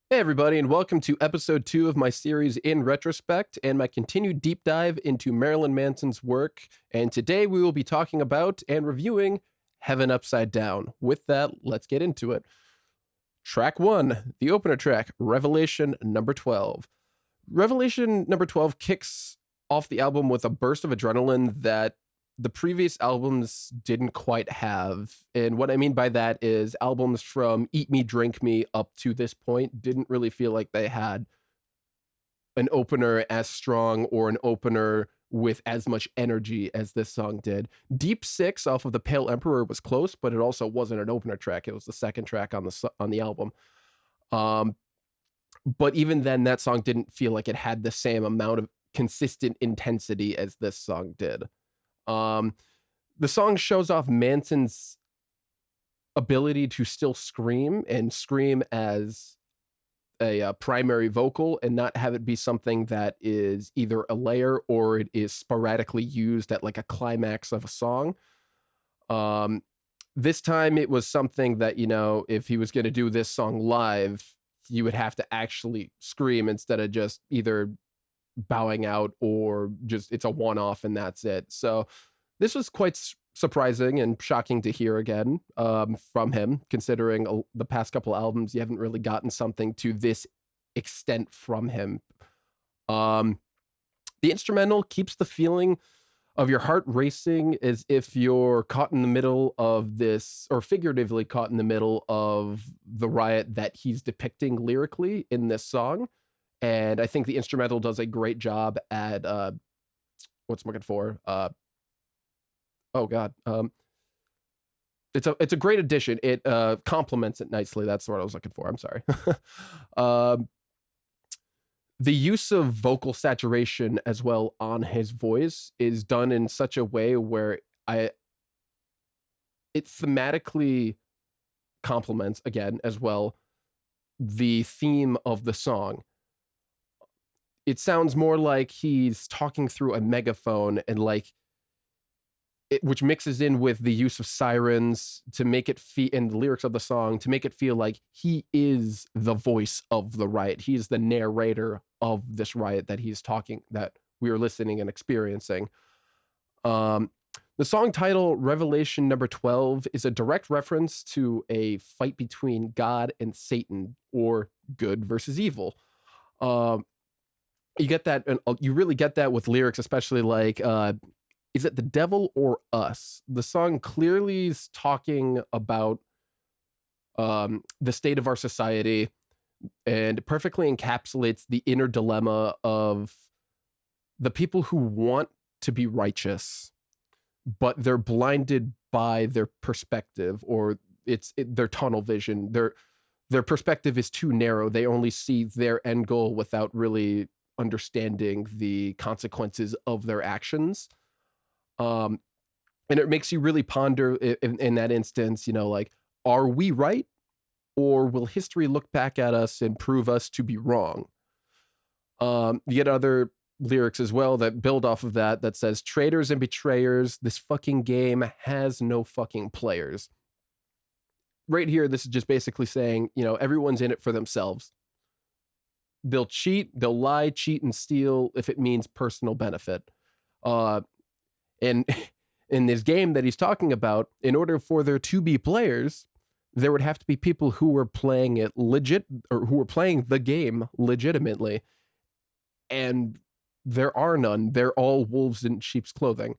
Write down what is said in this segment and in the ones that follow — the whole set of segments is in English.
Hey, everybody, and welcome to episode 2 of my series In Retrospect and my continued deep dive into Marilyn Manson's work. And today we will be talking about and reviewing Heaven Upside Down. With that, let's get into it. Track 1, the opener track, Revelation number 12. Revelation number 12 kicks off the album with a burst of adrenaline that the previous albums didn't quite have. And what I mean by that is albums from Eat Me, Drink Me up to this point didn't really feel like they had an opener as strong or an opener with as much energy as this song did. Deep Six off of The Pale Emperor was close, but it also wasn't an opener track. It was the second track on the album. But even then, that song didn't feel like it had the same amount of consistent intensity as this song did. The song shows off Manson's ability to still scream and scream as a primary vocal and not have it be something that is either a layer or it is sporadically used at like a climax of a song. This time it was something that, if he was going to do this song live, you would have to actually scream instead of just either bowing out or just it's a one-off and that's it. So this was quite surprising and shocking to hear again from him, considering the past couple albums you haven't really gotten something to this extent from him. The instrumental keeps the feeling of your heart racing as if you're caught in the middle of this, or figuratively caught in the middle of the riot that he's depicting lyrically in this song. And I think the instrumental does a great job at what's I'm looking for. It's a great addition. It complements it nicely. That's what I was looking for. I'm sorry. The use of vocal saturation as well on his voice is done in such a way where it thematically complements again as well the theme of the song. It sounds more like he's talking through a megaphone and which mixes in with the use of sirens to make it feel, and the lyrics of the song to make it feel like he is the voice of the riot. He is the narrator of this riot that we are listening and experiencing. The song title, Revelation number 12, is a direct reference to a fight between God and Satan, or good versus evil. You get that, and you really get that with lyrics, especially like, is it the devil or us? The song clearly is talking about the state of our society and perfectly encapsulates the inner dilemma of the people who want to be righteous, but they're blinded by their perspective, or their tunnel vision. Their perspective is too narrow. They only see their end goal without really understanding the consequences of their actions. And it makes you really ponder in that instance, like, are we right? Or will history look back at us and prove us to be wrong? You get other lyrics as well that build off of that says, traitors and betrayers, this fucking game has no fucking players. Right here, this is just basically saying, everyone's in it for themselves. They'll cheat, they'll lie, cheat, and steal if it means personal benefit. And in this game that he's talking about, in order for there to be players, there would have to be people who were playing it legit, or who were playing the game legitimately. And there are none. They're all wolves in sheep's clothing.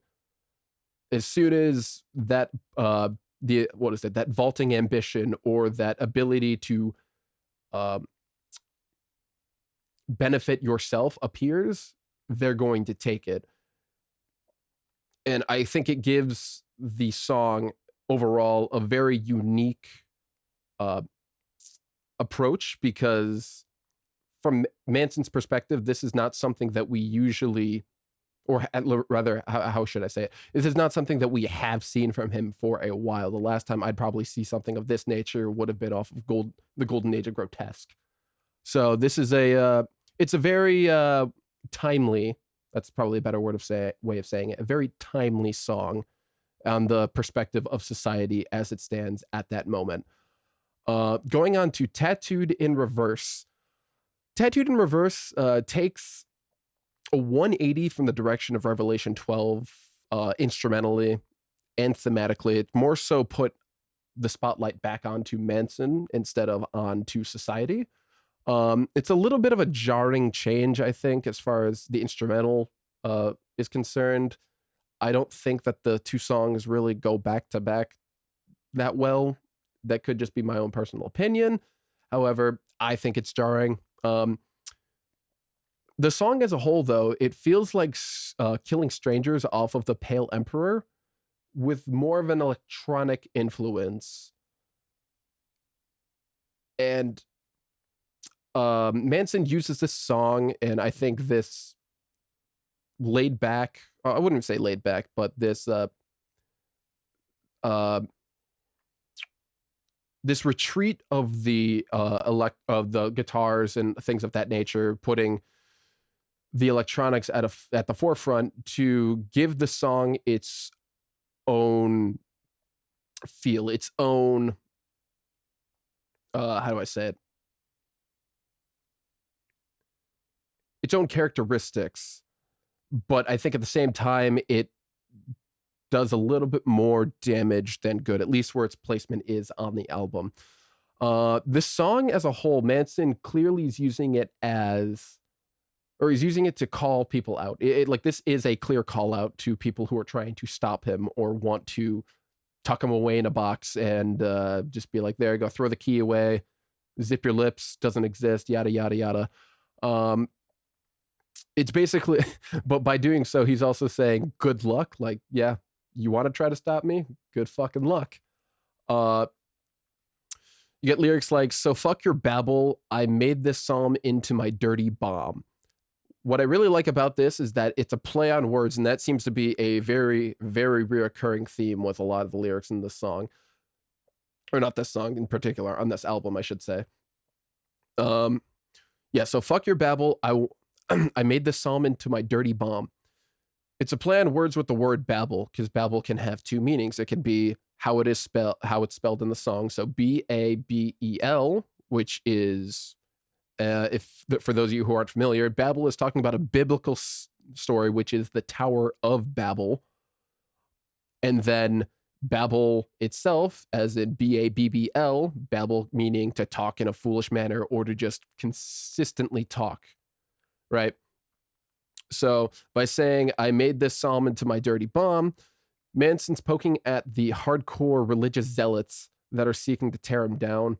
As soon as that, that vaulting ambition or that ability to benefit yourself appears, they're going to take it. And I think it gives the song overall a very unique approach, because from Manson's perspective, this is not something that we usually, or rather, how should I say it? This is not something that we have seen from him for a while. The last time I'd probably see something of this nature would have been off of the Golden Age of Grotesque. So this is it's a very timely, that's probably a better way of saying it, a very timely song on the perspective of society as it stands at that moment. Going on to Tattooed in Reverse. Tattooed in Reverse takes a 180 from the direction of Revelation 12, instrumentally and thematically. It more so put the spotlight back onto Manson instead of onto society. It's a little bit of a jarring change, I think, as far as the instrumental is concerned. I don't think that the two songs really go back to back that well. That could just be my own personal opinion. However, I think it's jarring. The song as a whole, though, it feels like Killing Strangers off of The Pale Emperor with more of an electronic influence. And Manson uses this song, and I think this laid back, I wouldn't say laid back, but this this retreat of the of the guitars and things of that nature, putting the electronics at the forefront to give the song its own feel, its own how do I say it? Its own characteristics. But I think at the same time, it does a little bit more damage than good, at least where its placement is on the album. This song as a whole, Manson clearly is using it as, or he's using it to call people out. Like, this is a clear call out to people who are trying to stop him or want to tuck him away in a box and just be like, there you go, throw the key away, zip your lips, doesn't exist, yada, yada, yada. It's basically, but by doing so, he's also saying, good luck. Like, yeah, you want to try to stop me? Good fucking luck. You get lyrics like, so fuck your babble. I made this psalm into my dirty bomb. What I really like about this is that it's a play on words, and that seems to be a very, very reoccurring theme with a lot of the lyrics in this song. Or not this song in particular, on this album, I should say. Yeah, so fuck your babble. I made this psalm into my dirty bomb. It's a play on words with the word babble, because babble can have two meanings. It can be how it's spelled in the song. So Babel, which is, for those of you who aren't familiar, Babel is talking about a biblical story, which is the Tower of Babel. And then Babel itself, as in Babbl, babble meaning to talk in a foolish manner or to just consistently talk, right? So by saying, I made this psalm into my dirty bomb, Manson's poking at the hardcore religious zealots that are seeking to tear him down,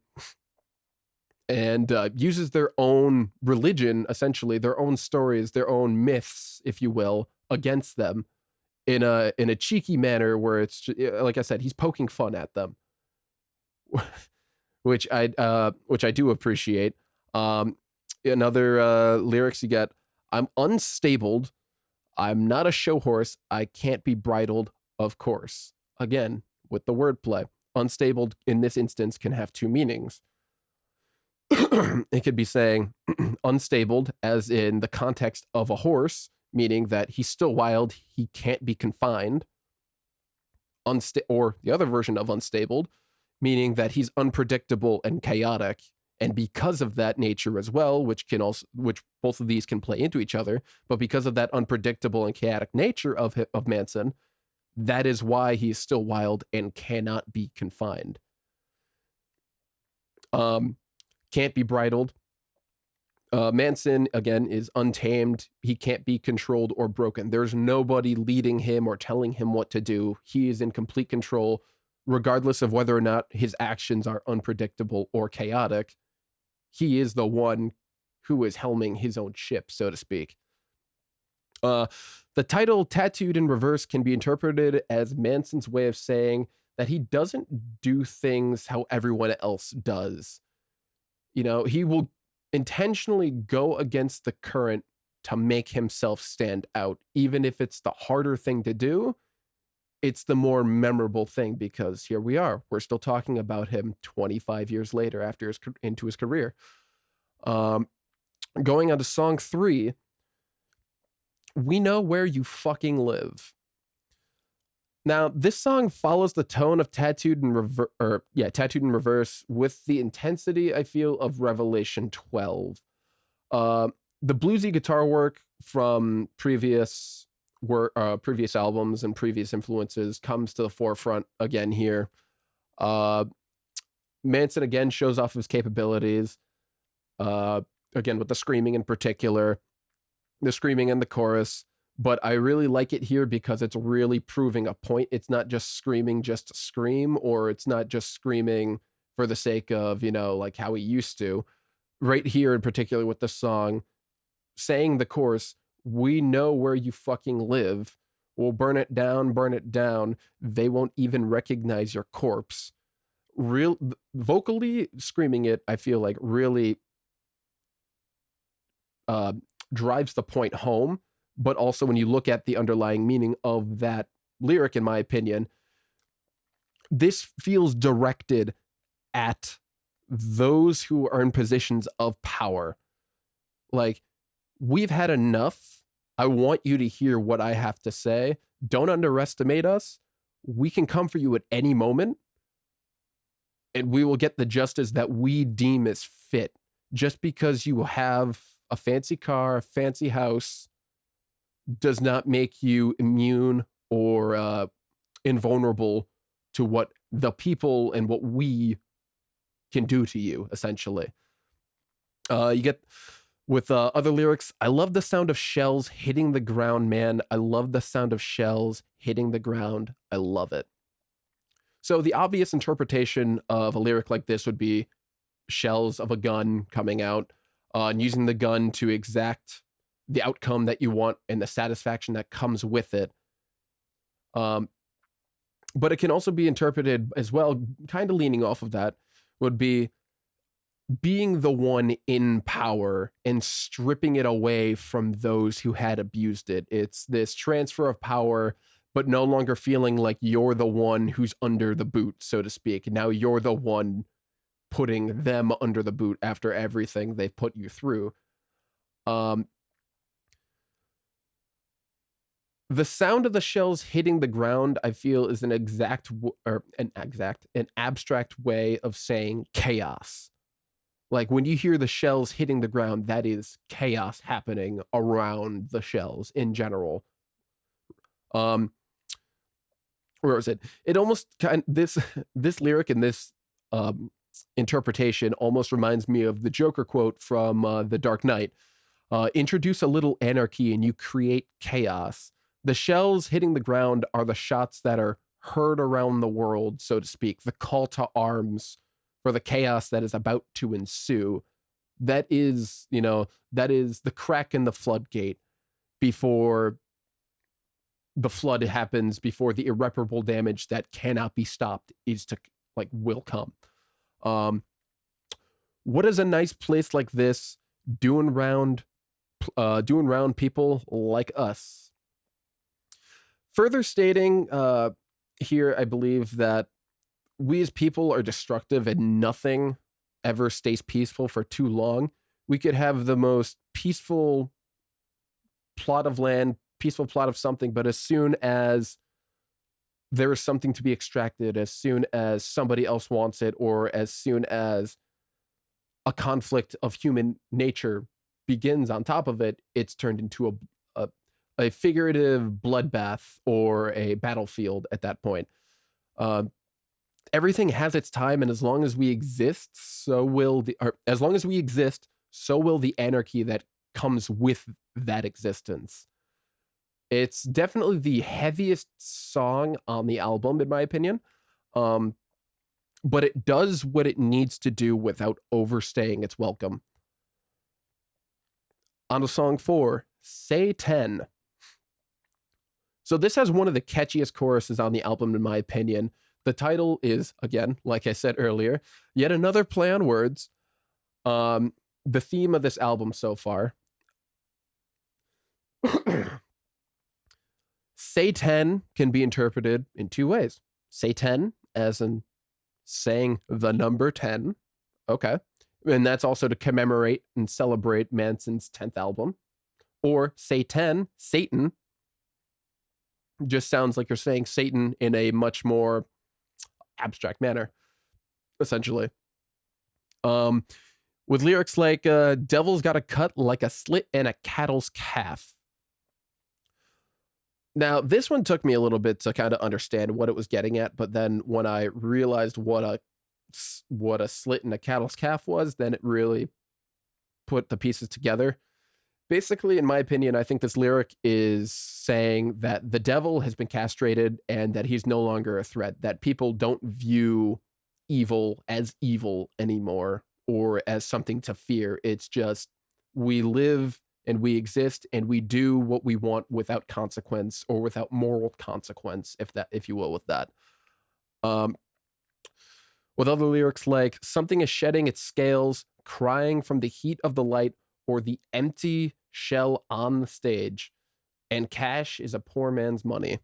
and uses their own religion, essentially, their own stories, their own myths, if you will, against them in a cheeky manner where it's, like I said, he's poking fun at them, which I do appreciate. In other lyrics, you get, I'm unstabled. I'm not a show horse. I can't be bridled, of course. Again, with the wordplay. Unstable in this instance can have two meanings. It could be saying unstabled as in the context of a horse, meaning that he's still wild, he can't be confined. Or the other version of unstabled, meaning that he's unpredictable and chaotic. And because of that nature as well, which both of these can play into each other, but because of that unpredictable and chaotic nature of Manson, that is why he's still wild and cannot be confined. Can't be bridled. Manson, again, is untamed. He can't be controlled or broken. There's nobody leading him or telling him what to do. He is in complete control, regardless of whether or not his actions are unpredictable or chaotic. He is the one who is helming his own ship, so to speak. The title Tattooed in Reverse can be interpreted as Manson's way of saying that he doesn't do things how everyone else does. You know, he will intentionally go against the current to make himself stand out, even if it's the harder thing to do. It's the more memorable thing, because here we are. We're still talking about him 25 years later after into his career. Going on to song 3, We Know Where You Fucking Live. Now, this song follows the tone of Tattooed in Reverse with the intensity, I feel, of Revelation 12. Uh, the bluesy guitar work from previous albums and previous influences comes to the forefront again here. Uh, Manson again shows off his capabilities. Uh, Again with the screaming in particular, the screaming in the chorus. But I really like it here because it's really proving a point. It's not just screaming just to scream, or it's not just screaming for the sake of, like how he used to. Right here in particular with the song, saying the chorus, "We know where you fucking live. We'll burn it down, burn it down. They won't even recognize your corpse." Real vocally screaming it, I feel like really uh, drives the point home. But also, when you look at the underlying meaning of that lyric, in my opinion, this feels directed at those who are in positions of power. Like, we've had enough. I want you to hear what I have to say. Don't underestimate us. We can come for you at any moment, and we will get the justice that we deem as fit. Just because you have a fancy car, a fancy house, does not make you immune or invulnerable to what the people and what we can do to you, essentially. You get with other lyrics, "I love the sound of shells hitting the ground, man. I love the sound of shells hitting the ground. I love it." So the obvious interpretation of a lyric like this would be shells of a gun coming out, and using the gun to exact the outcome that you want and the satisfaction that comes with it. But it can also be interpreted as well, kind of leaning off of that, would be being the one in power and stripping it away from those who had abused it. It's this transfer of power, but no longer feeling like you're the one who's under the boot, so to speak. Now you're the one putting them under the boot after everything they've put you through. The sound of the shells hitting the ground, I feel, is an abstract way of saying chaos. Like, when you hear the shells hitting the ground, that is chaos happening around the shells in general. Where was it? It almost this lyric and this interpretation almost reminds me of the Joker quote from The Dark Knight. Introduce a little anarchy and you create chaos. The shells hitting the ground are the shots that are heard around the world, so to speak, the call to arms for the chaos that is about to ensue. That is the crack in the floodgate before the flood happens, before the irreparable damage that cannot be stopped will come. What is a nice place like this doing round people like us? Further stating here, I believe that we as people are destructive and nothing ever stays peaceful for too long. We could have the most peaceful plot of land, peaceful plot of something, but as soon as there is something to be extracted, as soon as somebody else wants it, or as soon as a conflict of human nature begins on top of it, it's turned into a figurative bloodbath or a battlefield at that point. Everything has its time, and as long as we exist, so will the anarchy that comes with that existence. It's definitely the heaviest song on the album, in my opinion. But it does what it needs to do without overstaying its welcome. On to song 4, Say 10. So this has one of the catchiest choruses on the album, in my opinion. The title is, again, like I said earlier, yet another play on words. The theme of this album so far. Say 10 can be interpreted in two ways. Say 10 as in saying the number 10. Okay. And that's also to commemorate and celebrate Manson's 10th album. Or say 10, Satan. Just sounds like you're saying Satan in a much more abstract manner, essentially. with lyrics like, devil's got a cut like a slit in a cattle's calf. Now, this one took me a little bit to kind of understand what it was getting at, but then when I realized what a slit in a cattle's calf was, then it really put the pieces together. Basically, in my opinion, I think this lyric is saying that the devil has been castrated and that he's no longer a threat, that people don't view evil as evil anymore or as something to fear. It's just we live and we exist and we do what we want without consequence or without moral consequence, if you will, with that. With other lyrics like something is shedding its scales, crying from the heat of the light or the empty shell on the stage, and cash is a poor man's money.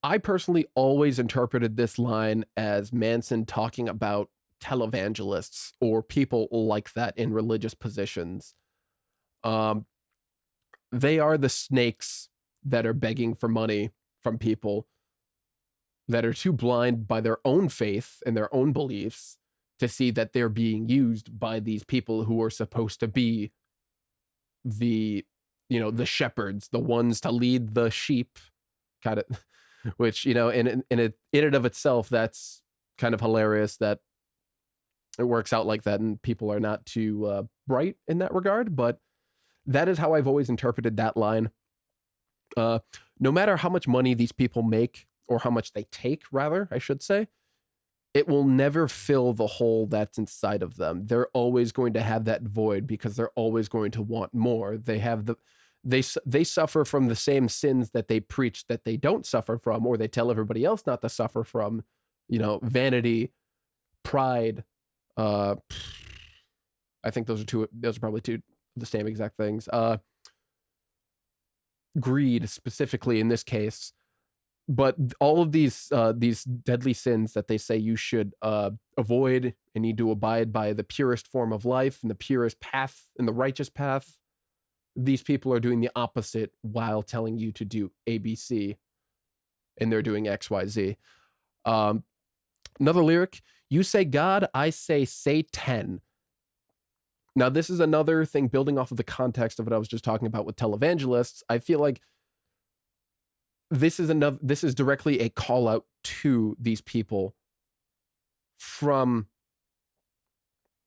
I personally always interpreted this line as Manson talking about televangelists or people like that in religious positions. They are the snakes that are begging for money from people that are too blind by their own faith and their own beliefs to see that they're being used by these people who are supposed to be the shepherds, the ones to lead the sheep, kind of, which, in and of itself, that's kind of hilarious that it works out like that and people are not too bright in that regard. But that is how I've always interpreted that line. No matter how much money these people make, or how much they take, rather, I should say, it will never fill the hole that's inside of them. They're always going to have that void because they're always going to want more. They suffer from the same sins that they preach that they don't suffer from, or they tell everybody else not to suffer from. Vanity, pride. I think those are probably two of the same exact things. Greed, specifically in this case. But all of these deadly sins that they say you should avoid and need to abide by the purest form of life and the purest path and the righteous path, these people are doing the opposite while telling you to do ABC, and they're doing XYZ. Another lyric, you say God, I say Satan. Now, this is another thing building off of the context of what I was just talking about with televangelists. I feel like this is directly a call out to these people from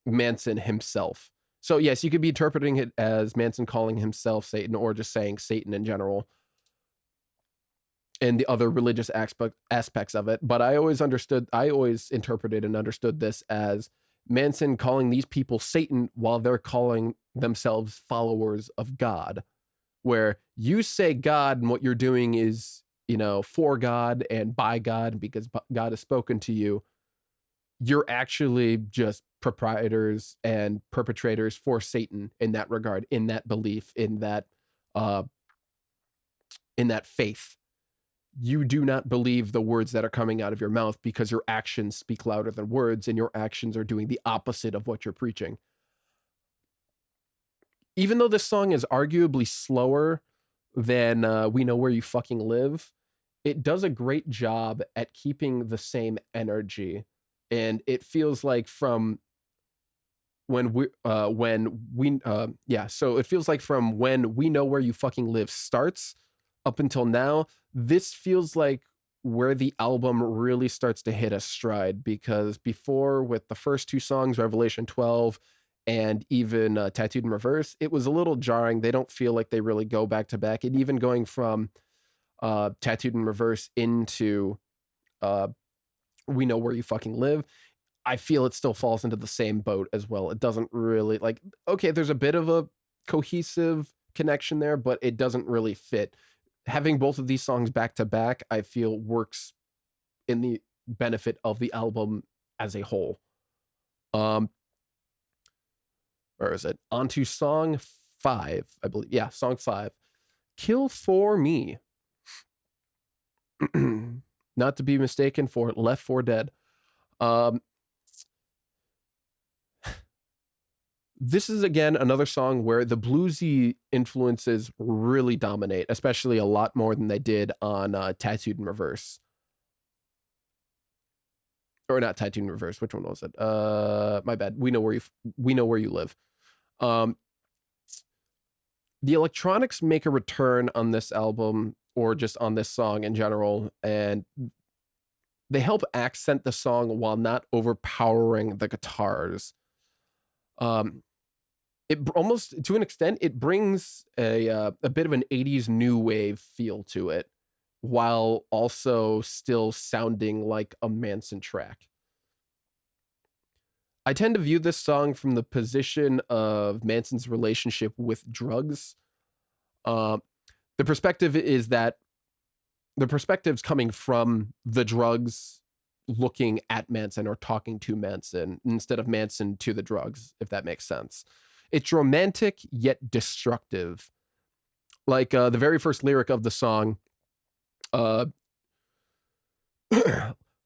Manson himself. So yes, you could be interpreting it as Manson calling himself Satan, or just saying Satan in general, and the other religious aspects of it. But I always interpreted and understood this as Manson calling these people Satan while they're calling themselves followers of God, where you say God and what you're doing is, for God and by God, because God has spoken to you. You're actually just proprietors and perpetrators for Satan in that regard, in that belief, in that faith. You do not believe the words that are coming out of your mouth because your actions speak louder than words, and your actions are doing the opposite of what you're preaching. Even though this song is arguably slower than We Know Where You Fucking Live, it does a great job at keeping the same energy. And it feels like from when it feels like from when We Know Where You Fucking Live starts up until now, this feels like where the album really starts to hit a stride, because before, with the first two songs, Revelation 12 and even Tattooed in Reverse, it was a little jarring. They don't feel like they really go back to back. And even going from Tattooed in Reverse into We Know Where You Fucking Live, I feel it still falls into the same boat as well. It doesn't really, okay, there's a bit of a cohesive connection there, but it doesn't really fit. Having both of these songs back to back, I feel, works in the benefit of the album as a whole. Where is it? On to song 5, I believe. Yeah, song 5. Kill for Me. Not to be mistaken for Left 4 Dead. This is, again, another song where the bluesy influences really dominate, especially a lot more than they did on Tattooed in Reverse. or not Tied Tune Reverse. Which one was it? My bad. We know where you live. The electronics make a return on this album, or just on this song in general, and they help accent the song while not overpowering the guitars. It almost, to an extent, it brings a bit of an 80s new wave feel to it, while also still sounding like a Manson track. I tend to view this song from the position of Manson's relationship with drugs. The perspective is that the perspective's coming from the drugs looking at Manson or talking to Manson instead of Manson to the drugs, if that makes sense. It's romantic yet destructive. Like the very first lyric of the song,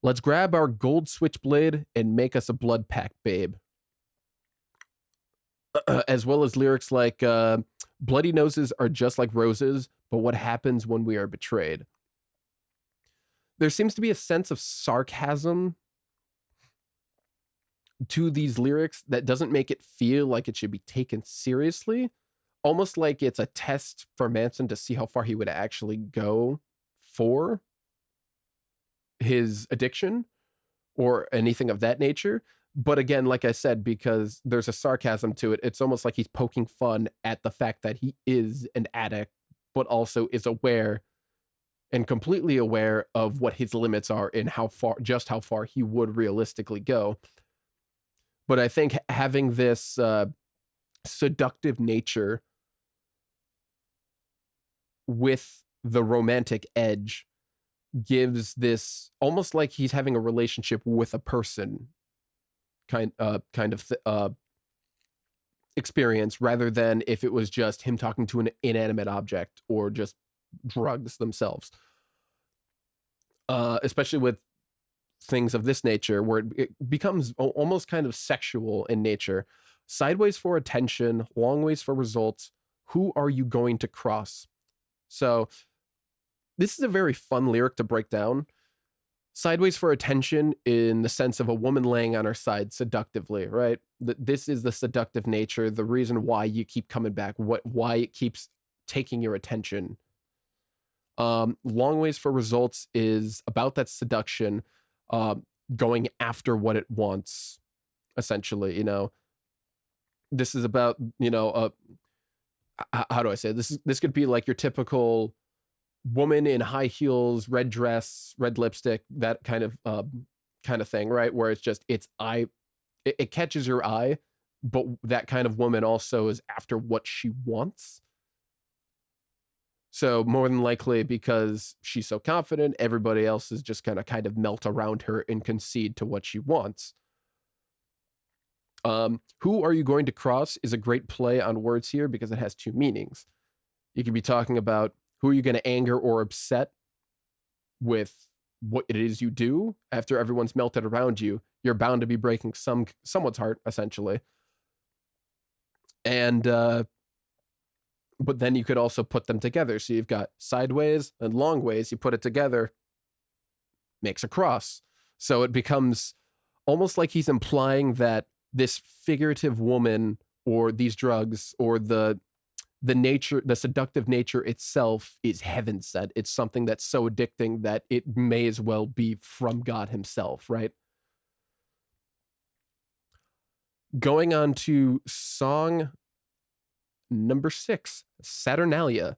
let's grab our gold switchblade and make us a blood pact, babe. As well as lyrics like, bloody noses are just like roses, but what happens when we are betrayed? There seems to be a sense of sarcasm to these lyrics that doesn't make it feel like it should be taken seriously. Almost like it's a test for Manson to see how far he would actually go for his addiction or anything of that nature. But again, like I said, because there's a sarcasm to it, it's almost like he's poking fun at the fact that he is an addict, but also is aware and completely aware of what his limits are and how far he would realistically go. But I think having this seductive nature with the romantic edge gives this almost like he's having a relationship with a person kind of experience, rather than if it was just him talking to an inanimate object or just drugs themselves. Especially with things of this nature, where it becomes almost kind of sexual in nature. Sideways for attention, long ways for results. Who are you going to cross? So this is a very fun lyric to break down. Sideways for attention in the sense of a woman laying on her side seductively, right? This is the seductive nature, the reason why you keep coming back, why it keeps taking your attention. Long ways for results is about that seduction, going after what it wants, essentially. This is about, how do I say this? This could be like your typical woman in high heels, red dress, red lipstick, that kind of thing, right? Where it's just it catches your eye, but that kind of woman also is after what she wants. So more than likely, because she's so confident, everybody else is just gonna kind of melt around her and concede to what she wants. Who are you going to cross is a great play on words here, because it has two meanings. You could be talking about who are you going to anger or upset with what it is you do. After everyone's melted around you, you're bound to be breaking someone's heart, essentially. And but then you could also put them together. So you've got sideways and long ways. You put it together, makes a cross. So it becomes almost like he's implying that this figurative woman, or these drugs, or the nature, the seductive nature itself, is heaven sent. It's something that's so addicting that it may as well be from God himself, right? Going on to song number 6, Saturnalia.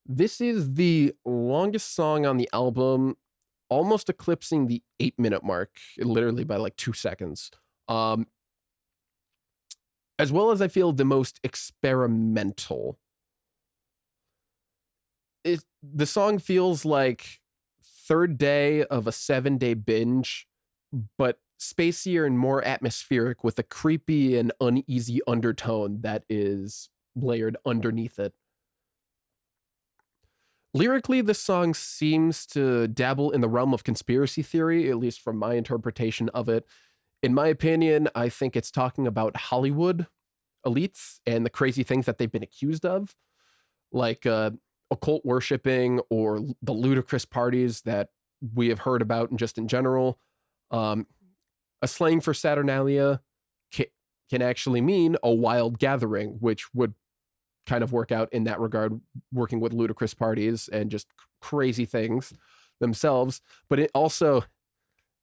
This is the longest song on the album, almost eclipsing the 8-minute mark, literally by like 2 seconds. As well as I feel the most experimental. The song feels like third day of a 7-day binge, but spacier and more atmospheric, with a creepy and uneasy undertone that is layered underneath it. Lyrically, this song seems to dabble in the realm of conspiracy theory, at least from my interpretation of it. In my opinion, I think it's talking about Hollywood elites and the crazy things that they've been accused of, like occult worshiping, or the ludicrous parties that we have heard about, and just in general. Um, a slang for Saturnalia can actually mean a wild gathering, which would kind of work out in that regard, working with ludicrous parties and just crazy things themselves. But it also,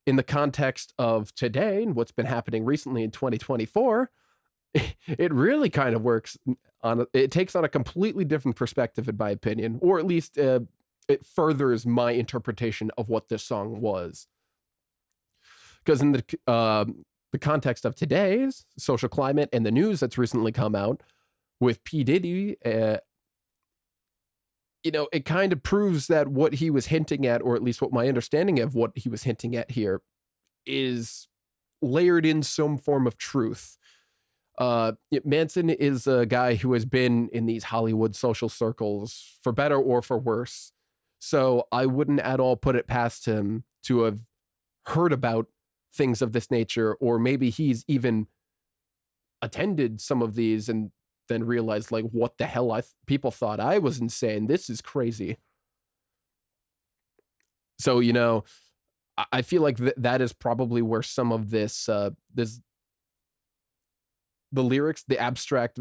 in the context of today and what's been happening recently in 2024, it really kind of works it takes on a completely different perspective, in my opinion, or at least it furthers my interpretation of what this song was. Because in the context of today's social climate and the news that's recently come out with P. Diddy, it kind of proves that what he was hinting at, or at least what my understanding of what he was hinting at here, is layered in some form of truth. Manson is a guy who has been in these Hollywood social circles for better or for worse. So I wouldn't at all put it past him to have heard about things of this nature, or maybe he's even attended some of these and then realized, like, what the hell, people thought I was insane. This is crazy. So, I feel like that is probably where some of this, the lyrics, the abstract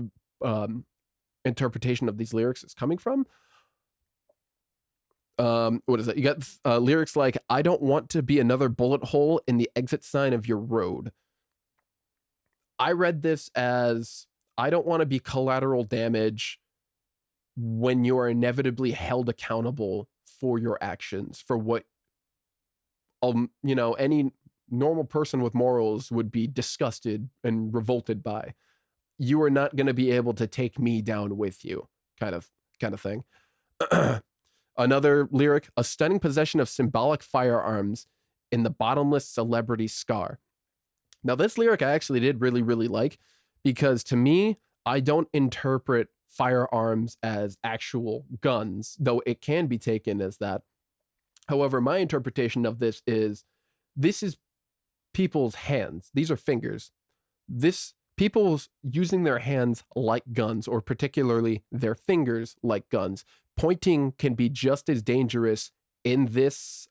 interpretation of these lyrics is coming from. What is it? You got lyrics like, "I don't want to be another bullet hole in the exit sign of your road." I read this as, I don't want to be collateral damage when you are inevitably held accountable for your actions, for what, any normal person with morals would be disgusted and revolted by. You are not going to be able to take me down with you, kind of thing. Another lyric, "A stunning possession of symbolic firearms in the bottomless celebrity scar." Now, this lyric I actually did really, really like, because to me, I don't interpret firearms as actual guns, though it can be taken as that. However, my interpretation of this is people's hands. These are fingers. People's using their hands like guns, or particularly their fingers like guns. Pointing can be just as dangerous in this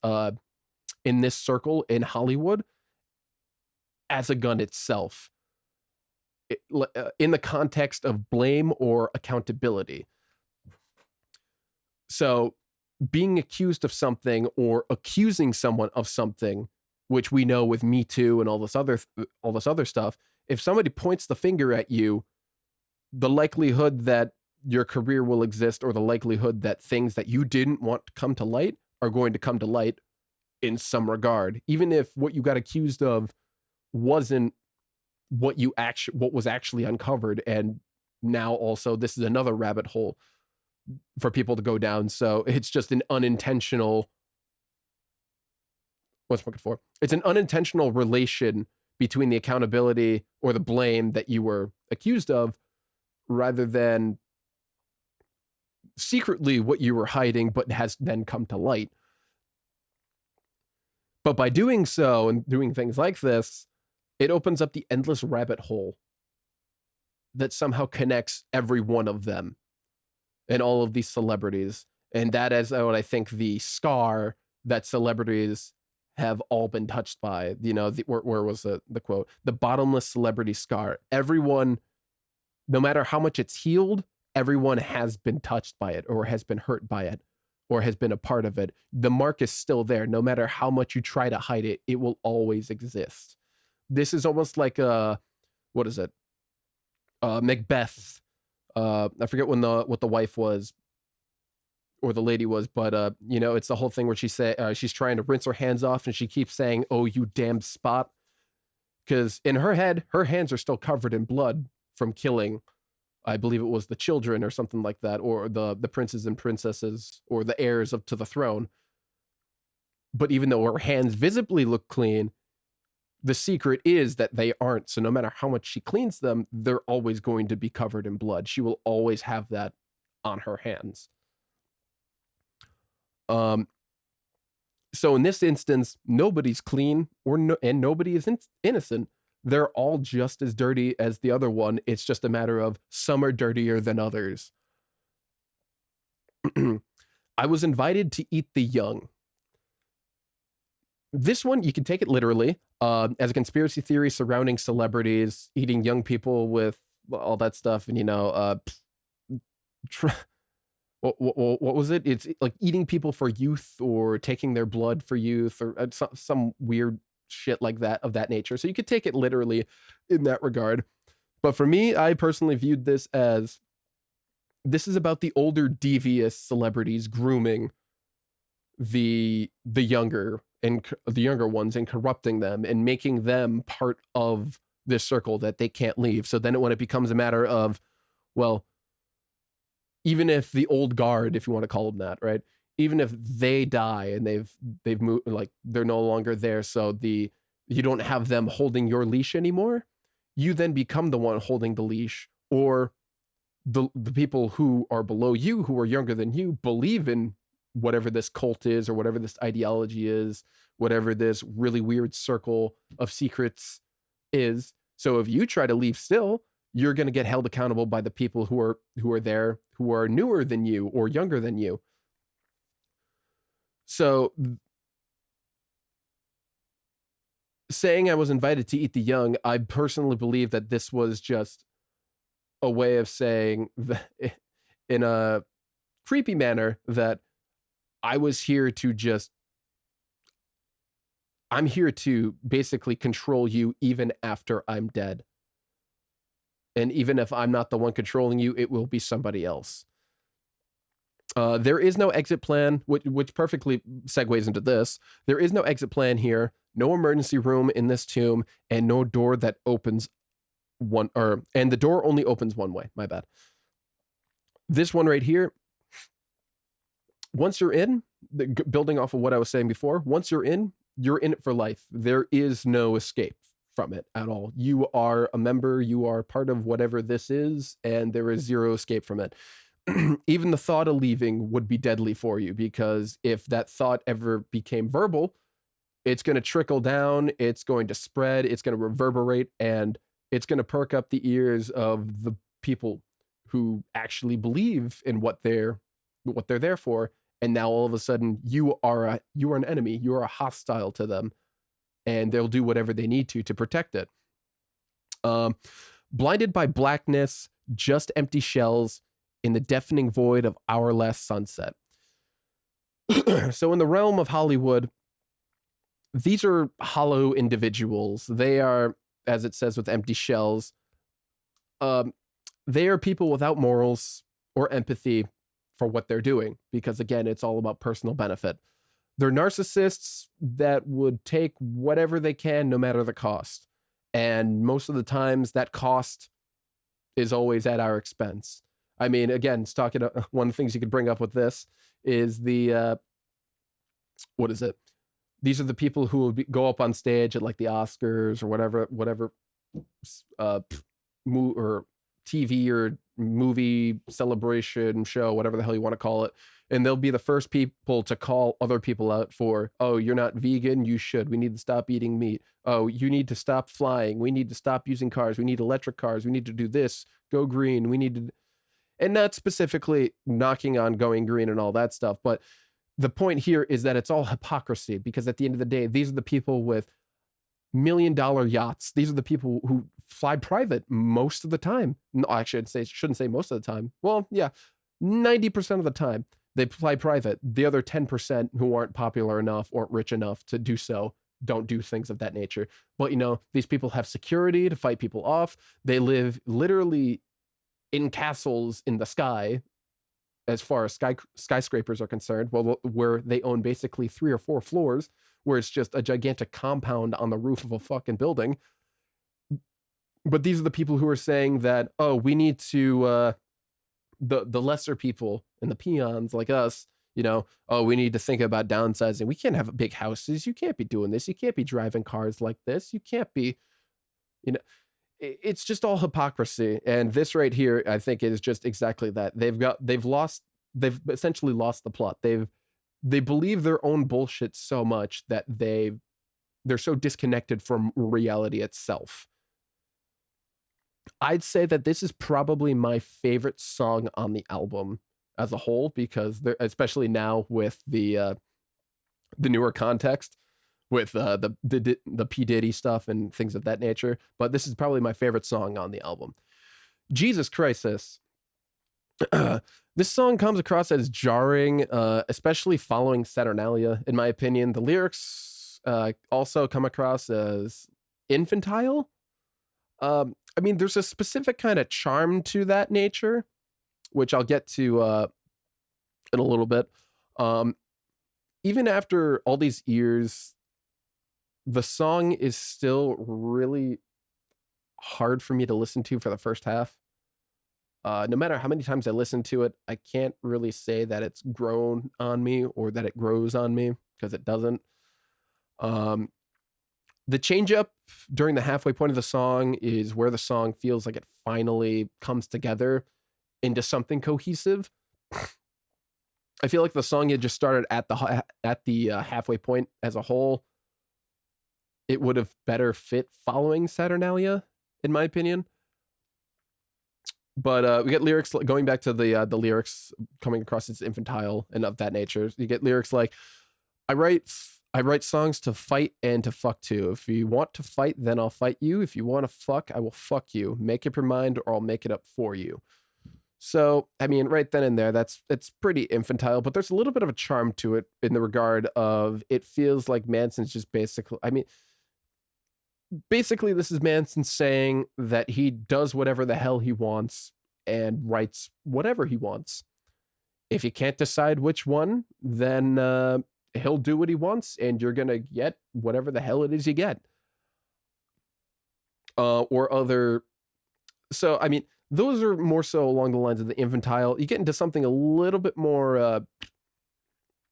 circle in Hollywood as a gun itself, in the context of blame or accountability. So being accused of something, or accusing someone of something, which we know with Me Too and all this other stuff, if somebody points the finger at you, the likelihood that your career will exist, or the likelihood that things that you didn't want to come to light are going to come to light in some regard, even if what you got accused of wasn't what was actually uncovered. And now also, this is another rabbit hole for people to go down. So it's just an unintentional, it's an unintentional relation between the accountability or the blame that you were accused of, rather than secretly what you were hiding but has then come to light. But by doing so and doing things like this, it opens up the endless rabbit hole that somehow connects every one of them and all of these celebrities. And that is what I think the scar that celebrities have all been touched by. Where was the quote? "The bottomless celebrity scar." Everyone, no matter how much it's healed, everyone has been touched by it, or has been hurt by it, or has been a part of it. The mark is still there. No matter how much you try to hide it, it will always exist. This is almost like what is it? Macbeth. I forget what the wife was, or the lady was, but it's the whole thing where she's trying to rinse her hands off, and she keeps saying, "Oh, you damn spot," because in her head, her hands are still covered in blood from killing, I believe it was the children or something like that, or the princes and princesses, or the heirs to the throne. But even though her hands visibly look clean, the secret is that they aren't. So no matter how much she cleans them, they're always going to be covered in blood. She will always have that on her hands. So in this instance, nobody's clean, and nobody is innocent. They're all just as dirty as the other one. It's just a matter of some are dirtier than others. "I was invited to eat the young." This one, you can take it literally, as a conspiracy theory surrounding celebrities eating young people with all that stuff, and tr- what was it? It's like eating people for youth or taking their blood for youth or some weird shit like that of that nature. So you could take it literally in that regard. But for me, I personally viewed this as this is about the older devious celebrities grooming the younger and the younger ones and corrupting them and making them part of this circle that they can't leave. So then when it becomes a matter of, well, even if the old guard, if you want to call them that, right? Even if they die and they've moved, like they're no longer there, so you don't have them holding your leash anymore, you then become the one holding the leash, or the people who are below you, who are younger than you, believe in whatever this cult is or whatever this ideology is, whatever this really weird circle of secrets is. So if you try to leave still, you're going to get held accountable by the people who are there, who are newer than you or younger than you. So saying I was invited to eat the young, I personally believe that this was just a way of saying that, in a creepy manner, that I'm here to basically control you even after I'm dead. And even if I'm not the one controlling you, it will be somebody else. There is no exit plan, which perfectly segues into this. There is no exit plan here, no emergency room in this tomb, and no door that opens and the door only opens one way. My bad. This one right here, once you're in, building off of what I was saying before, once you're in it for life. There is no escape from it at all. You are a member, you are part of whatever this is, and there is zero escape from it. Even the thought of leaving would be deadly for you, because if that thought ever became verbal, it's going to trickle down, it's going to spread, it's going to reverberate, and it's going to perk up the ears of the people who actually believe in what they're there for. And now all of a sudden you are an enemy, you are hostile to them, and they'll do whatever they need to protect it. Blinded by blackness, just empty shells in the deafening void of our last sunset. So in the realm of Hollywood, these are hollow individuals. They are, as it says with empty shells, they are people without morals or empathy for what they're doing, because again, it's all about personal benefit. They're narcissists that would take whatever they can, no matter the cost. And most of the times that cost is always at our expense. I mean, again, one of the things you could bring up with this is what is it? These are the people who will go up on stage at like the Oscars or whatever or TV or movie celebration show, whatever the hell you want to call it. And they'll be the first people to call other people out for, oh, you're not vegan, you should. We need to stop eating meat. Oh, you need to stop flying. We need to stop using cars. We need electric cars. We need to do this. Go green. We need to... And not specifically knocking on going green and all that stuff, but the point here is that it's all hypocrisy, because at the end of the day, these are the people with $1 million yachts. These are the people who fly private most of the time. No, actually, shouldn't say most of the time. Well, yeah, 90% of the time they fly private. The other 10% who aren't popular enough or rich enough to do so don't do things of that nature. But these people have security to fight people off. They live literally in castles in the sky, as far as skyscrapers are concerned, where they own basically 3 or 4 floors, where it's just a gigantic compound on the roof of a fucking building. But these are the people who are saying that, oh, we need to, the lesser people and the peons like us, oh, we need to think about downsizing. We can't have big houses. You can't be doing this. You can't be driving cars like this. You can't be, it's just all hypocrisy. And this right here, I think, is just exactly that. They've essentially lost the plot. They believe their own bullshit so much that they're so disconnected from reality itself. I'd say that this is probably my favorite song on the album as a whole, because especially now with the newer context, with the P Diddy stuff and things of that nature. But this is probably my favorite song on the album. Jesus Crisis. This song comes across as jarring, especially following Saturnalia, in my opinion. The lyrics also come across as infantile. I mean, there's a specific kind of charm to that nature, which I'll get to in a little bit. Even after all these years, the song is still really hard for me to listen to for the first half. No matter how many times I listen to it, I can't really say that it's grown on me or that it grows on me, because it doesn't. The change up during the halfway point of the song is where the song feels like it finally comes together into something cohesive. I feel like the song had just started at the halfway point as a whole. It would have better fit following Saturnalia, in my opinion. But we get lyrics going back to the lyrics coming across as infantile and of that nature. You get lyrics like, I write songs to fight and to fuck too. If you want to fight, then I'll fight you. If you want to fuck, I will fuck you. Make up your mind or I'll make it up for you. So, I mean, right then and there, it's pretty infantile, but there's a little bit of a charm to it in the regard of it feels like Manson's just basically this is Manson saying that he does whatever the hell he wants and writes whatever he wants. If you can't decide which one, then he'll do what he wants and you're going to get whatever the hell it is you get. Or other. So, I mean, those are more so along the lines of the infantile. You get into something a little bit more,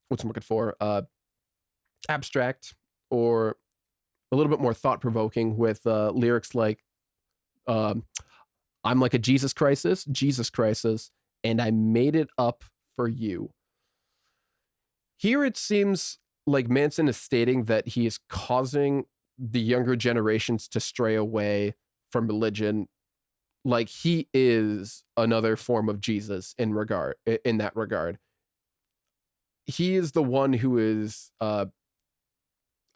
what's I'm looking for? Abstract, or a little bit more thought-provoking with lyrics like, I'm like a Jesus crisis, and I made it up for you. Here it seems like Manson is stating that he is causing the younger generations to stray away from religion, like he is another form of Jesus in that regard. He is the one who is, how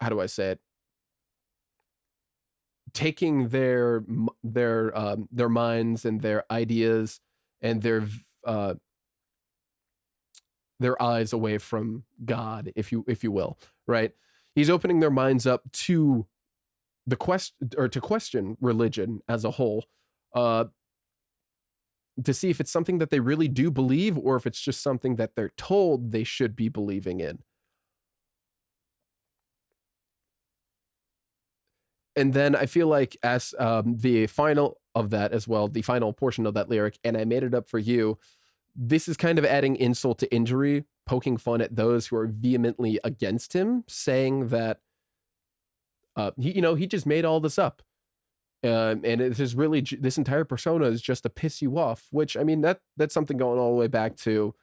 do I say it? Taking their minds and their ideas and their eyes away from God, if you will, right? He's opening their minds up to to question religion as a whole, to see if it's something that they really do believe or if it's just something that they're told they should be believing in. And then I feel like as the final of that as well, the final portion of that lyric, and I made it up for you, this is kind of adding insult to injury, poking fun at those who are vehemently against him, saying that, he just made all this up. And it is really, this entire persona is just to piss you off, which, I mean, that's something going all the way back to,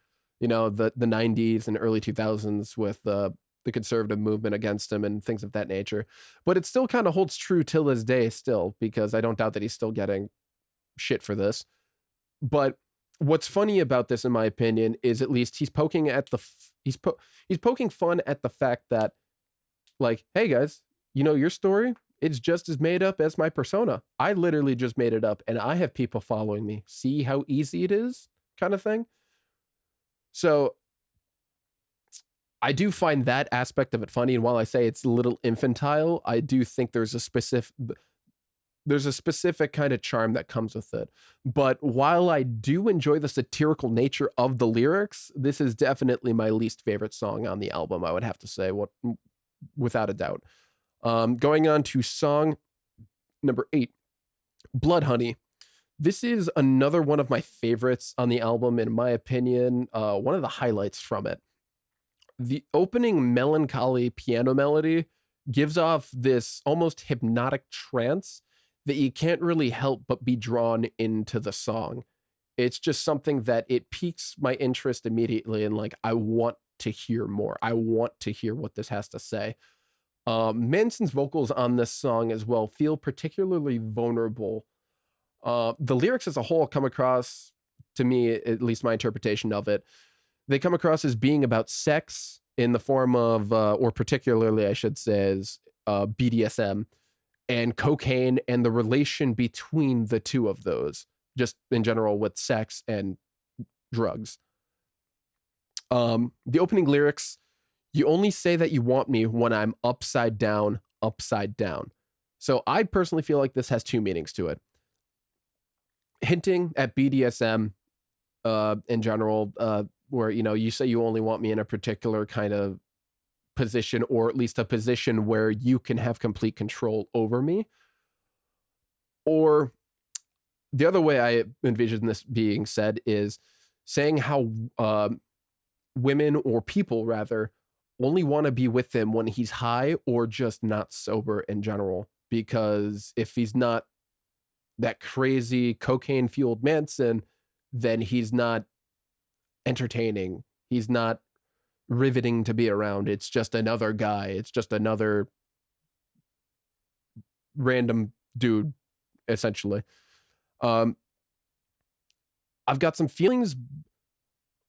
the 90s and early 2000s with the conservative movement against him and things of that nature. But it still kind of holds true till this day still, because I don't doubt that he's still getting shit for this. But what's funny about this, in my opinion, is at least he's poking at he's poking fun at the fact that, like, hey guys, your story, it's just as made up as my persona. I literally just made it up and I have people following me. See how easy it is, kind of thing. So I do find that aspect of it funny, and while I say it's a little infantile, I do think there's a specific kind of charm that comes with it. But while I do enjoy the satirical nature of the lyrics, this is definitely my least favorite song on the album, I would have to say, without a doubt. Going on to song number 8, Blood Honey. This is another one of my favorites on the album, in my opinion, one of the highlights from it. The opening melancholy piano melody gives off this almost hypnotic trance that you can't really help but be drawn into the song. It's just something that it piques my interest immediately, and like, I want to hear more. I want to hear what this has to say. Manson's vocals on this song as well feel particularly vulnerable. The lyrics as a whole come across, to me, at least my interpretation of it, they come across as being about sex in the form of, or particularly, I should say, is BDSM and cocaine and the relation between the two of those, just in general with sex and drugs. The opening lyrics, you only say that you want me when I'm upside down, upside down. So I personally feel like this has two meanings to it. Hinting at BDSM in general, where, you know, you say you only want me in a particular kind of position, or at least a position where you can have complete control over me. Or the other way I envision this being said is saying how women, or people rather, only want to be with him when he's high or just not sober in general. Because if he's not that crazy cocaine fueled Manson, then he's not entertaining. He's not riveting to be around. It's just another guy. It's just another random dude, essentially. I've got some feelings.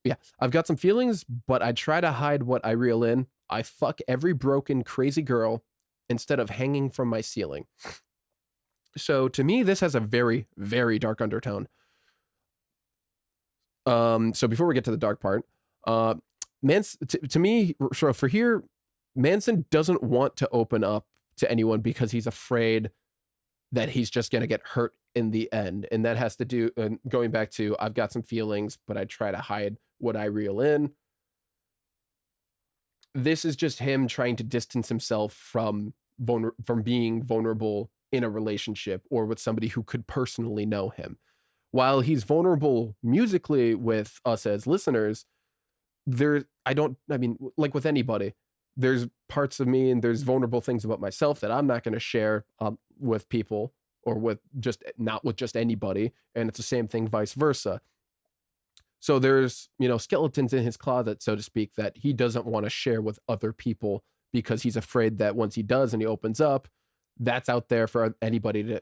Yeah, I've got some feelings, but I try to hide what I reel in. I fuck every broken, crazy girl instead of hanging from my ceiling. So to me, this has a very, very dark undertone. So before we get to the dark part, to me, so for here, Manson doesn't want to open up to anyone because he's afraid that he's just going to get hurt in the end. And that has to do, going back to, I've got some feelings, but I try to hide what I reel in. This is just him trying to distance himself from being vulnerable in a relationship or with somebody who could personally know him. While he's vulnerable musically with us as listeners, like with anybody, there's parts of me and there's vulnerable things about myself that I'm not going to share with people, or not with just anybody. And it's the same thing vice versa. So there's, skeletons in his closet, so to speak, that he doesn't want to share with other people because he's afraid that once he does and he opens up, that's out there for anybody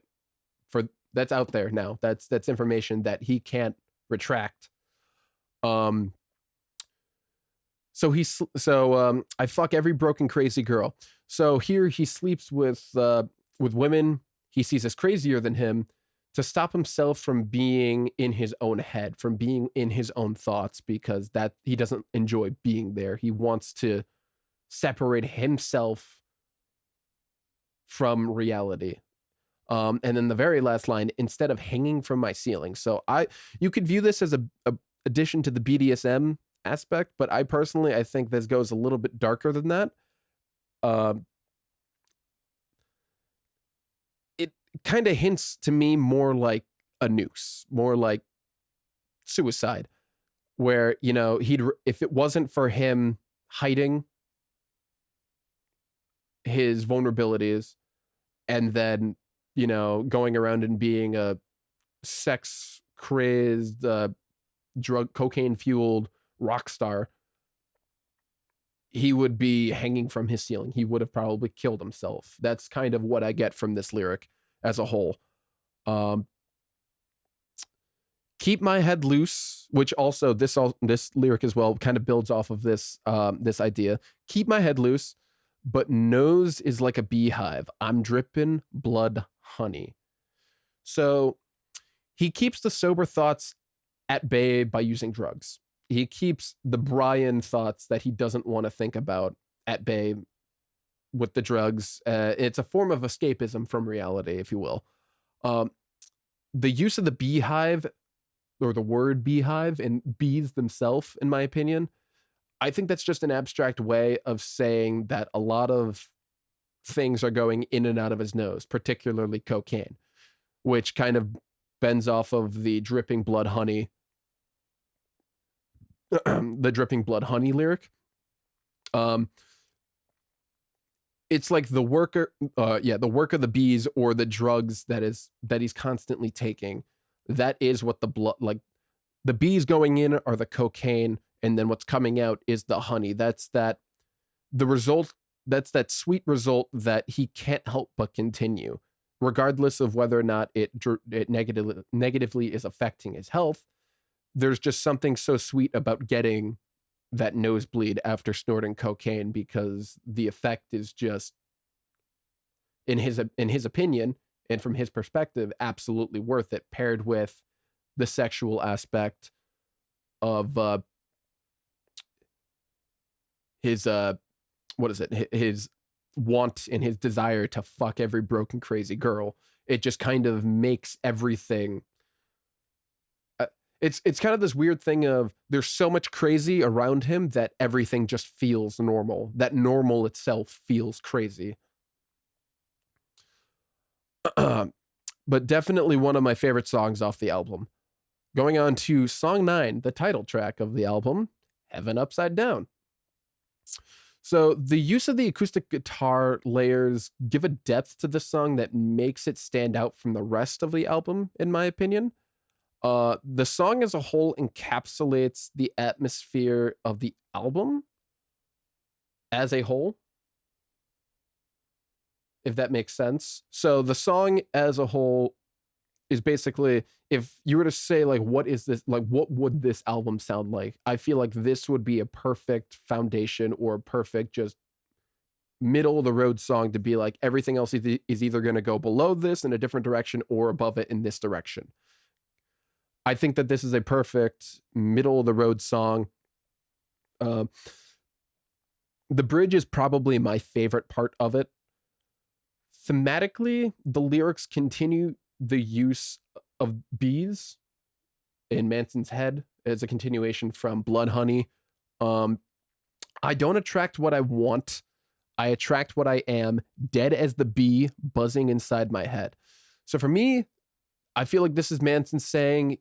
that's out there now. That's information that he can't retract. I fuck every broken, crazy girl. So here he sleeps with women he sees as crazier than him to stop himself from being in his own head, from being in his own thoughts, because that he doesn't enjoy being there. He wants to separate himself from reality. And then the very last line, instead of hanging from my ceiling. So you could view this as a addition to the BDSM aspect, but I think this goes a little bit darker than that. It kind of hints to me more like a noose, more like suicide, where, if it wasn't for him hiding his vulnerabilities and then, going around and being a sex crazed, cocaine fueled rock star, he would be hanging from his ceiling. He would have probably killed himself. That's kind of what I get from this lyric as a whole. Keep my head loose, which also this lyric as well kind of builds off of this idea. Keep my head loose, but nose is like a beehive. I'm dripping blood honey. So he keeps the sober thoughts at bay by using drugs. He keeps the Brian thoughts that he doesn't want to think about at bay with the drugs. It's a form of escapism from reality, if you will. The use of the beehive, or the word beehive, and bees themselves, in my opinion, I think that's just an abstract way of saying that a lot of things are going in and out of his nose, particularly cocaine, which kind of bends off of the dripping blood honey, the dripping blood honey lyric. It's like the work of the bees, or the drugs that he's constantly taking. That is what the blood, like the bees going in are the cocaine, and then what's coming out is the honey. That's that sweet result that he can't help but continue, regardless of whether or not it negatively is affecting his health. There's just something so sweet about getting that nosebleed after snorting cocaine, because the effect is just, in his opinion and from his perspective, absolutely worth it, paired with the sexual aspect of his what is it, his want and his desire to fuck every broken crazy girl. It just kind of makes everything, it's kind of this weird thing of, there's so much crazy around him that everything just feels normal, that normal itself feels crazy. But definitely one of my favorite songs off the album. Going on to song 9, the title track of the album, Heaven Upside Down. So the use of the acoustic guitar layers give a depth to the song that makes it stand out from the rest of the album, in my opinion. The song as a whole encapsulates the atmosphere of the album as a whole, if that makes sense. So the song as a whole is basically, if you were to say, like, what is this, like, what would this album sound like? I feel like this would be a perfect foundation, or a perfect just middle of the road song to be like, everything else is either going to go below this in a different direction or above it in this direction. I think that this is a perfect middle of the road song. The bridge is probably my favorite part of it. Thematically, the lyrics continue the use of bees in Manson's head as a continuation from Blood Honey. I don't attract what I want. I attract what I am, dead as the bee buzzing inside my head. So for me, I feel like this is Manson saying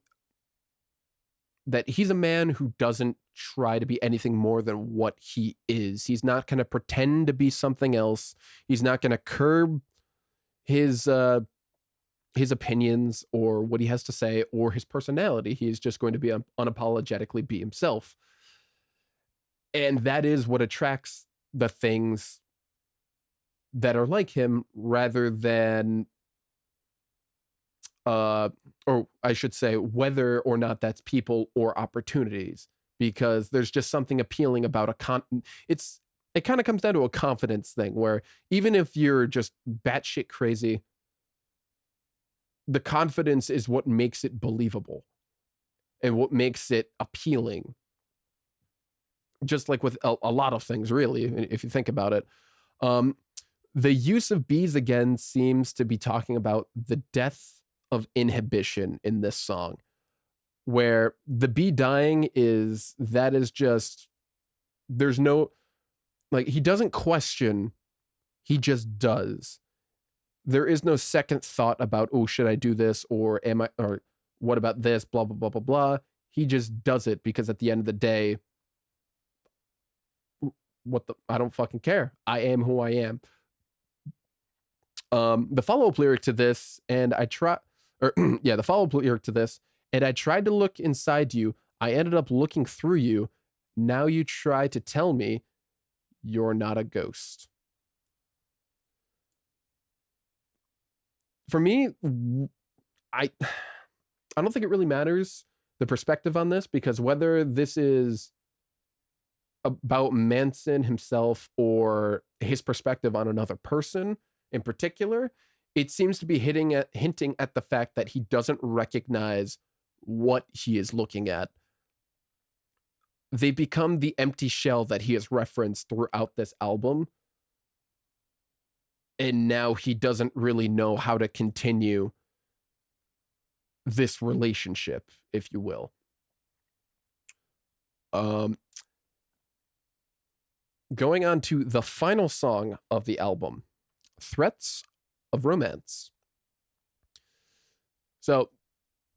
that he's a man who doesn't try to be anything more than what he is. He's not going to pretend to be something else. He's not going to curb his opinions or what he has to say or his personality. He's just going to be unapologetically be himself. And that is what attracts the things that are like him, rather than or I should say, whether or not that's people or opportunities, because there's just something appealing about it kind of comes down to a confidence thing, where even if you're just batshit crazy, the confidence is what makes it believable and what makes it appealing. Just like with a lot of things, really, if you think about it. The use of bees again seems to be talking about the death of inhibition in this song, where the bee dying is just, there's no, like, he doesn't question, he just does. There is no second thought about, oh, should I do this, or what about this, blah blah blah blah blah. He just does it because at the end of the day, I don't fucking care. I am who I am. The follow-up lyric to this, the follow-up lyric to this, and I tried to look inside you, I ended up looking through you, now you try to tell me you're not a ghost. For me, I don't think it really matters the perspective on this, because whether this is about Manson himself or his perspective on another person in particular, it seems to be hinting at the fact that he doesn't recognize what he is looking at. They become the empty shell that he has referenced throughout this album. And now he doesn't really know how to continue this relationship, if you will. Going on to the final song of the album, Threats of Romance. So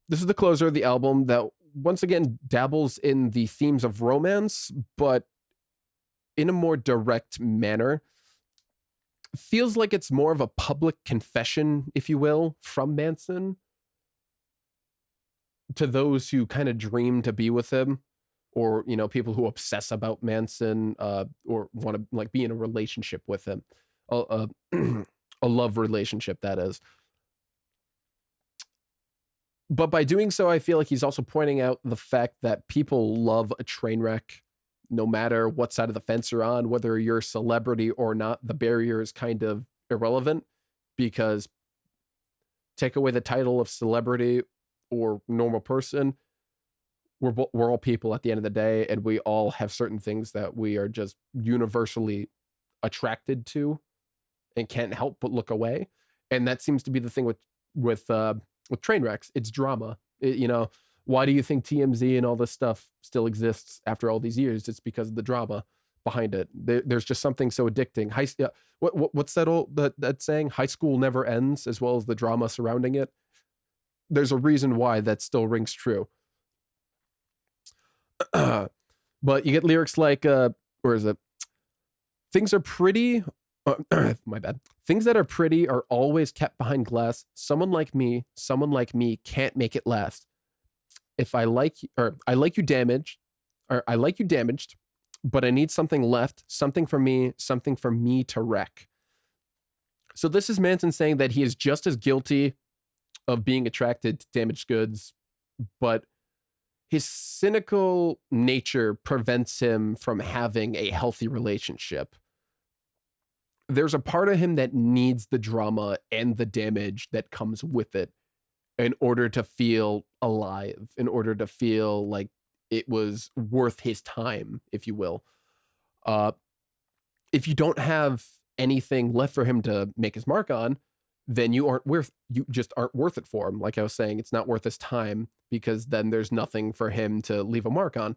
this is the closer of the album that once again dabbles in the themes of romance, but in a more direct manner. Feels like it's more of a public confession, if you will, from Manson to those who kind of dream to be with him, or, you know, people who obsess about Manson, or want to, like, be in a relationship with him, a love relationship, that is. But by doing so, I feel like he's also pointing out the fact that people love a train wreck, no matter what side of the fence you're on, whether you're a celebrity or not, the barrier is kind of irrelevant, because take away the title of celebrity or normal person, we're all people at the end of the day, and we all have certain things that we are just universally attracted to and can't help but look away. And that seems to be the thing with train wrecks. It's drama. Why do you think TMZ and all this stuff still exists after all these years? It's because of the drama behind it. There's just something so addicting. What's that saying? High school never ends, as well as the drama surrounding it. There's a reason why that still rings true. But you get lyrics like, where is it? Things are pretty. My bad. Things that are pretty are always kept behind glass. Someone like me can't make it last. If I like you damaged, but I need something left, something for me to wreck. So this is Manson saying that he is just as guilty of being attracted to damaged goods, but his cynical nature prevents him from having a healthy relationship. There's a part of him that needs the drama and the damage that comes with it in order to feel alive, in order to feel like it was worth his time, if you will. If you don't have anything left for him to make his mark on, then you just aren't worth it for him. Like I was saying, it's not worth his time, because then there's nothing for him to leave a mark on.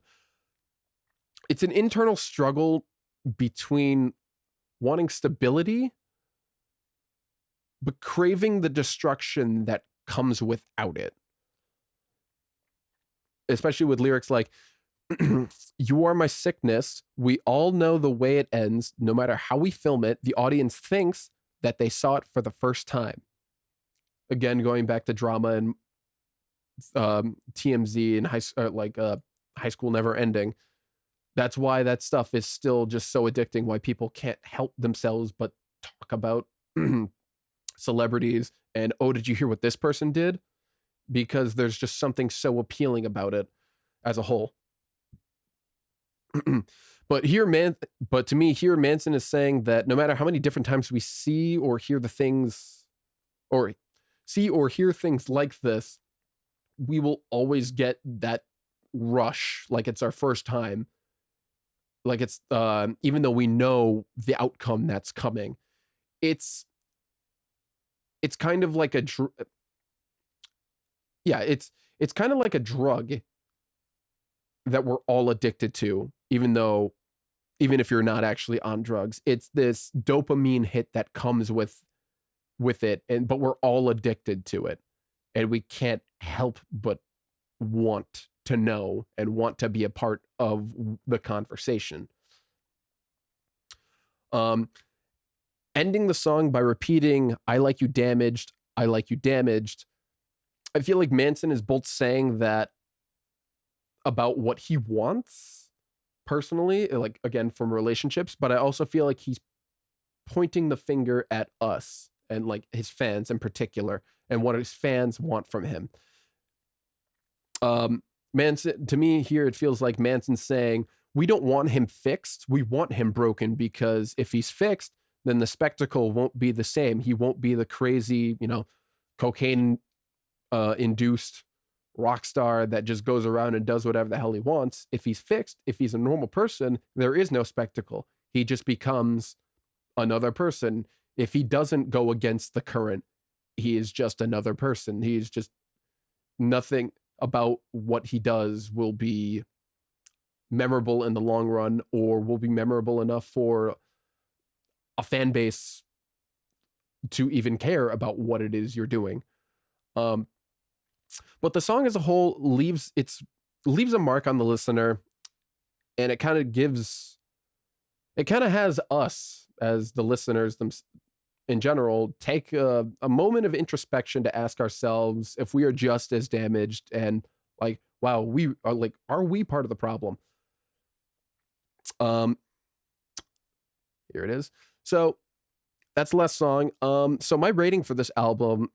It's an internal struggle between wanting stability, but craving the destruction that comes without it. Especially with lyrics like, you are my sickness. We all know the way it ends. No matter how we film it, the audience thinks that they saw it for the first time. Again, going back to drama and TMZ and high school never ending. That's why that stuff is still just so addicting, why people can't help themselves but talk about celebrities and, oh, did you hear what this person did? Because there's just something so appealing about it as a whole. But to me, Manson is saying that no matter how many different times we see or hear things like this, we will always get that rush, like it's our first time. Like it's even though we know the outcome that's coming, it's kind of like it's kind of like a drug that we're all addicted to, even if you're not actually on drugs. It's this dopamine hit that comes with it, but we're all addicted to it, and we can't help but want to know and want to be a part of the conversation. Ending the song by repeating, I like you damaged, I like you damaged. I feel like Manson is both saying that about what he wants personally, like again from relationships, but I also feel like he's pointing the finger at us and like his fans in particular, and what his fans want from him. Manson, to me here, it feels like Manson's saying, we don't want him fixed, we want him broken, because if he's fixed, then the spectacle won't be the same. He won't be the crazy, cocaine induced rock star that just goes around and does whatever the hell he wants. If he's fixed, if he's a normal person, there is no spectacle. He just becomes another person. If he doesn't go against the current, he is just another person. He's just nothing about what he does will be memorable in the long run, or will be memorable enough for a fan base to even care about what it is you're doing. But the song as a whole leaves a mark on the listener, and it kind of has us as the listeners in general take a moment of introspection to ask ourselves if we are just as damaged, and like, wow, we are like, are we part of the problem? Here it is. So that's the last song. So my rating for this album,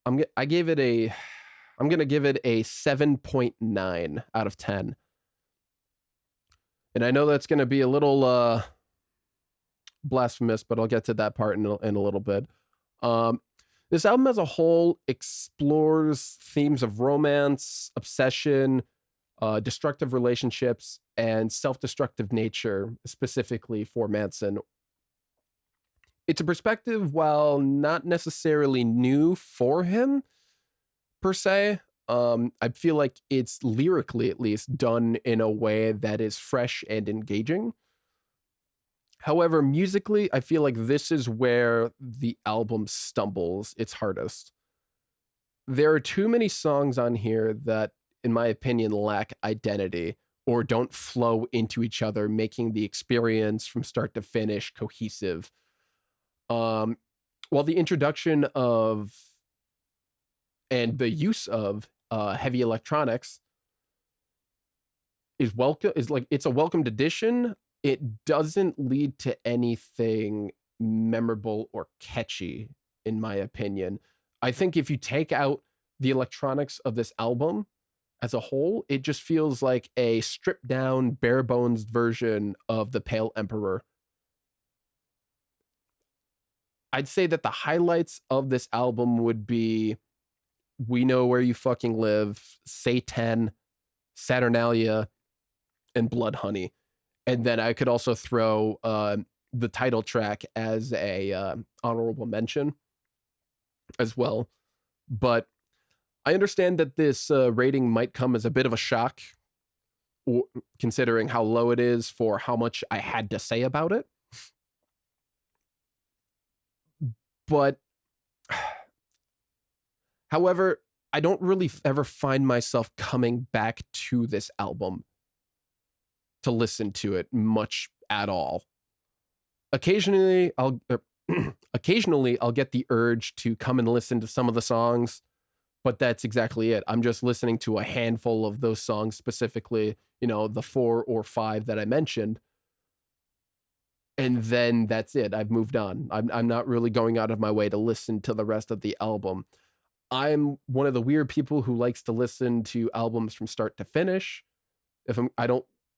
I'm going to give it a 7.9 out of 10. And I know that's going to be a little blasphemous, but I'll get to that part in a little bit. This album as a whole explores themes of romance, obsession, destructive relationships, and self-destructive nature, specifically for Manson. It's a perspective, while not necessarily new for him, per se. I feel like it's lyrically, at least, done in a way that is fresh and engaging. However, musically, I feel like this is where the album stumbles its hardest. There are too many songs on here that, in my opinion, lack identity or don't flow into each other, making the experience from start to finish cohesive. While the introduction of and the use of heavy electronics is like it's a welcomed addition, it doesn't lead to anything memorable or catchy, in my opinion. I think if you take out the electronics of this album as a whole, it just feels like a stripped down, bare bones version of The Pale Emperor. I'd say that the highlights of this album would be We Know Where You Fucking Live, Say 10, Saturnalia, and Blood Honey. And then I could also throw the title track as a honorable mention as well. But I understand that this rating might come as a bit of a shock, considering how low it is for how much I had to say about it. But however, I don't really ever find myself coming back to this album to listen to it much at all. Occasionally I'll get the urge to come and listen to some of the songs, but that's exactly it. I'm just listening to a handful of those songs, specifically, the 4 or 5 that I mentioned. And then that's it. I've moved on. I'm not really going out of my way to listen to the rest of the album. I'm one of the weird people who likes to listen to albums from start to finish.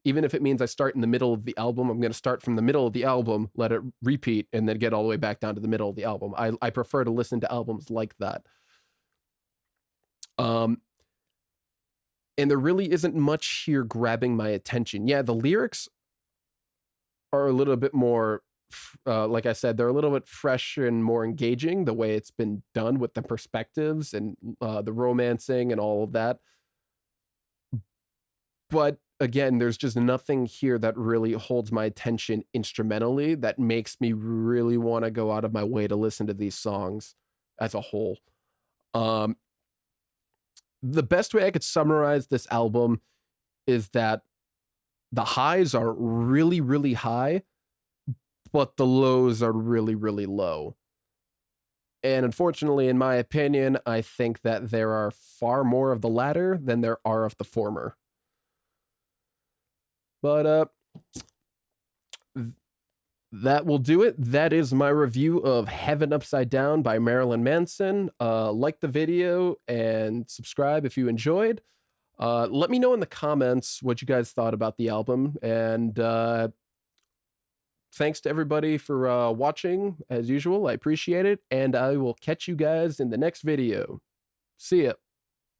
Even if it means I start in the middle of the album, I'm going to start from the middle of the album, let it repeat, and then get all the way back down to the middle of the album. I prefer to listen to albums like that. And there really isn't much here grabbing my attention. Yeah, the lyrics are a little bit more, like I said, they're a little bit fresher and more engaging, the way it's been done with the perspectives and the romancing and all of that. But again, there's just nothing here that really holds my attention instrumentally that makes me really want to go out of my way to listen to these songs as a whole. The best way I could summarize this album is that the highs are really, really high, but the lows are really, really low. And unfortunately, in my opinion, I think that there are far more of the latter than there are of the former. But that will do it. That is my review of Heaven Upside Down by Marilyn Manson. Like the video and subscribe if you enjoyed. Let me know in the comments what you guys thought about the album. And thanks to everybody for watching, as usual. I appreciate it. And I will catch you guys in the next video. See ya.